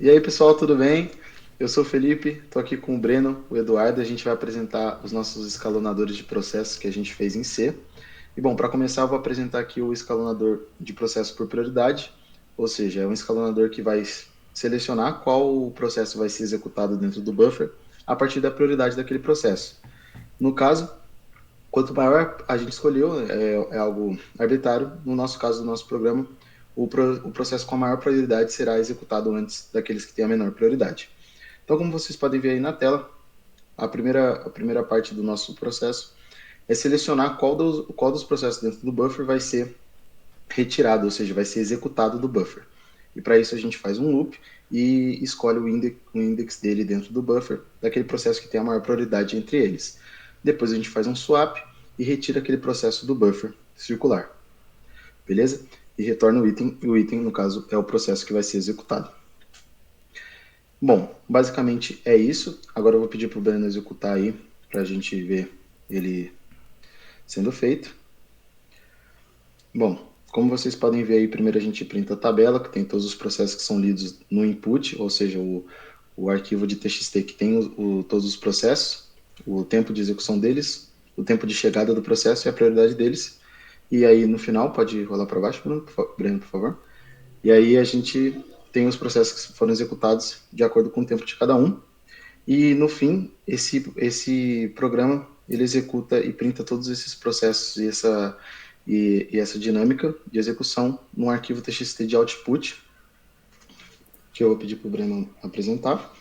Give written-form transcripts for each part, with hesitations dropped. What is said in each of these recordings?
E aí, pessoal, tudo bem? Eu sou o Felipe, estou aqui com o Breno, o Eduardo, e a gente vai apresentar os nossos escalonadores de processos que a gente fez em C. E bom, para começar, eu vou apresentar aqui o escalonador de processo por prioridade, ou seja, é um escalonador que vai selecionar qual processo vai ser executado dentro do buffer a partir da prioridade daquele processo. No caso, quanto maior a gente escolheu, é algo arbitrário. No nosso caso, do nosso programa, o processo com a maior prioridade será executado antes daqueles que têm a menor prioridade. Então, como vocês podem ver aí na tela, a primeira parte do nosso processo é selecionar qual dos processos dentro do buffer vai ser retirado, ou seja, vai ser executado do buffer. E para isso a gente faz um loop e escolhe o index dele dentro do buffer, daquele processo que tem a maior prioridade entre eles. Depois a gente faz um swap e retira aquele processo do buffer circular. Beleza? E retorna o item, no caso, é o processo que vai ser executado. Bom, basicamente é isso. Agora eu vou pedir para o Breno executar aí, para a gente ver ele sendo feito. Bom, como vocês podem ver aí, primeiro a gente printa a tabela, que tem todos os processos que são lidos no input, ou seja, o arquivo de TXT que tem todos os processos, o tempo de execução deles, o tempo de chegada do processo e a prioridade deles. E aí no final, pode rolar para baixo, Breno, por favor. E aí a gente tem os processos que foram executados de acordo com o tempo de cada um. E no fim, esse programa ele executa e printa todos esses processos e essa dinâmica de execução num arquivo TXT de output, que eu vou pedir para o Breno apresentar,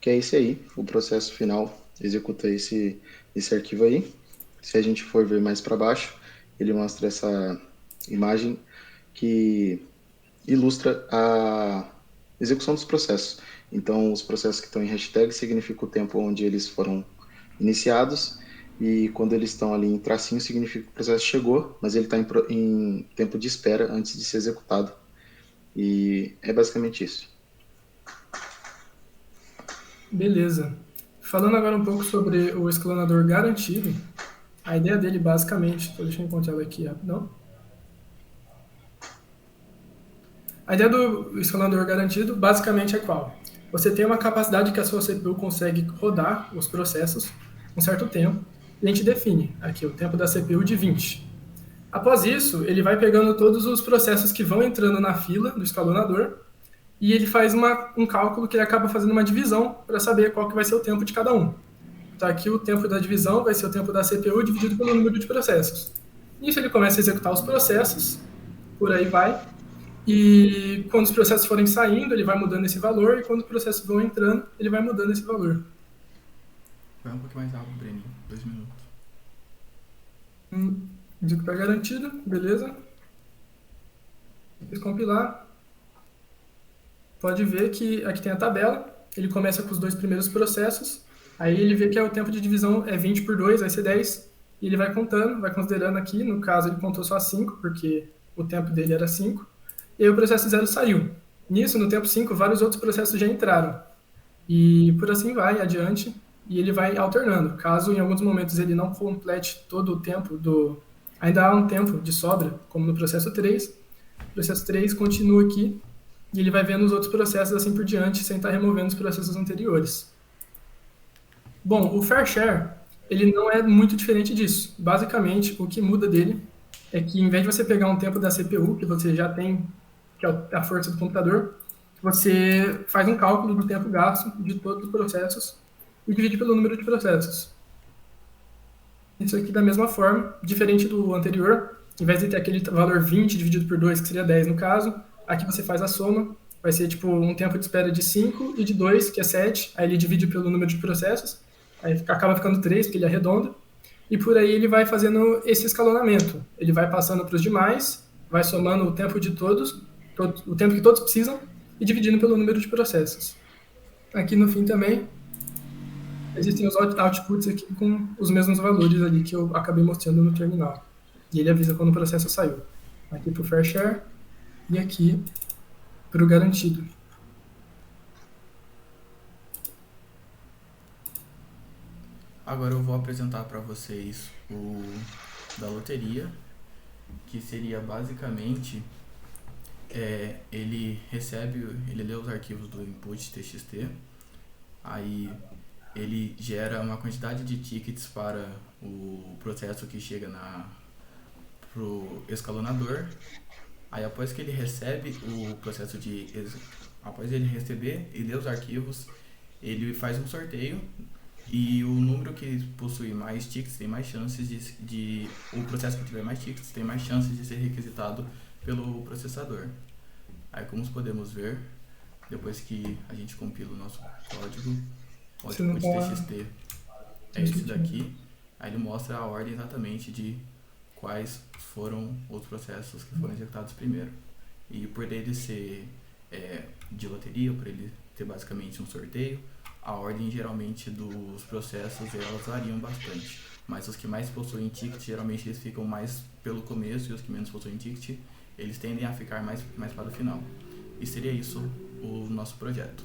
que é esse aí, o processo final executa esse arquivo aí. Se a gente for ver mais para baixo, ele mostra essa imagem que ilustra a execução dos processos. Então, os processos que estão em hashtag significam o tempo onde eles foram iniciados, e quando eles estão ali em tracinho, significa que o processo chegou, mas ele está em tempo de espera antes de ser executado. E é basicamente isso. Beleza. Falando agora um pouco sobre o escalonador garantido, a ideia dele basicamente, deixa eu encontrar ela aqui rapidão. A ideia do escalonador garantido basicamente é qual? Você tem uma capacidade que a sua CPU consegue rodar os processos um certo tempo, e a gente define aqui o tempo da CPU de 20. Após isso, ele vai pegando todos os processos que vão entrando na fila do escalonador e ele faz um cálculo que ele acaba fazendo uma divisão para saber qual que vai ser o tempo de cada um. Então aqui o tempo da divisão vai ser o tempo da CPU dividido pelo número de processos. Nisso ele começa a executar os processos, por aí vai, e quando os processos forem saindo, ele vai mudando esse valor, e quando os processos vão entrando, ele vai mudando esse valor. Vai um pouquinho mais rápido, Breninho. 2 minutos. Digo que está garantido, beleza. Fiz compilar. Pode ver que aqui tem a tabela, ele começa com os dois primeiros processos, aí ele vê que o tempo de divisão é 20 por 2, vai ser 10, e ele vai contando, vai considerando aqui, no caso ele contou só 5, porque o tempo dele era 5, e aí o processo 0 saiu. Nisso, no tempo 5, vários outros processos já entraram, e por assim vai, adiante, e ele vai alternando. Caso em alguns momentos ele não complete todo o tempo ainda há um tempo de sobra, como no processo 3, o processo 3 continua aqui, e ele vai vendo os outros processos assim por diante, sem estar removendo os processos anteriores. Bom, o fair share, ele não é muito diferente disso. Basicamente, o que muda dele é que, em vez de você pegar um tempo da CPU, que você já tem, que é a força do computador, você faz um cálculo do tempo gasto de todos os processos e divide pelo número de processos. Isso aqui da mesma forma, diferente do anterior, em vez de ter aquele valor 20 dividido por 2, que seria 10 no caso, aqui você faz a soma, vai ser tipo um tempo de espera de 5 e de 2, que é 7, aí ele divide pelo número de processos, aí acaba ficando 3, porque ele arredonda, e por aí ele vai fazendo esse escalonamento. Ele vai passando para os demais, vai somando o tempo de todos, o tempo que todos precisam, e dividindo pelo número de processos. Aqui no fim também, existem os outputs aqui com os mesmos valores ali que eu acabei mostrando no terminal. E ele avisa quando o processo saiu. Aqui para o fair share e aqui para o garantido. Agora eu vou apresentar para vocês o da loteria, que seria basicamente ele lê os arquivos do input TXT, aí ele gera uma quantidade de tickets para o processo que chega pro escalonador. Aí após ele receber e ler os arquivos, ele faz um sorteio e o número que possui mais tickets tem mais chances o processo que tiver mais tickets tem mais chances de ser requisitado pelo processador. Aí como podemos ver, depois que a gente compila o nosso código, o Você não output tá TXT é esse daqui. Aí ele mostra a ordem exatamente de quais foram os processos que foram executados primeiro. E por ele ser de loteria, por ele ter basicamente um sorteio, a ordem geralmente dos processos elas variam bastante. Mas os que mais possuem ticket, geralmente eles ficam mais pelo começo, e os que menos possuem ticket, eles tendem a ficar mais para o final. E seria isso o nosso projeto.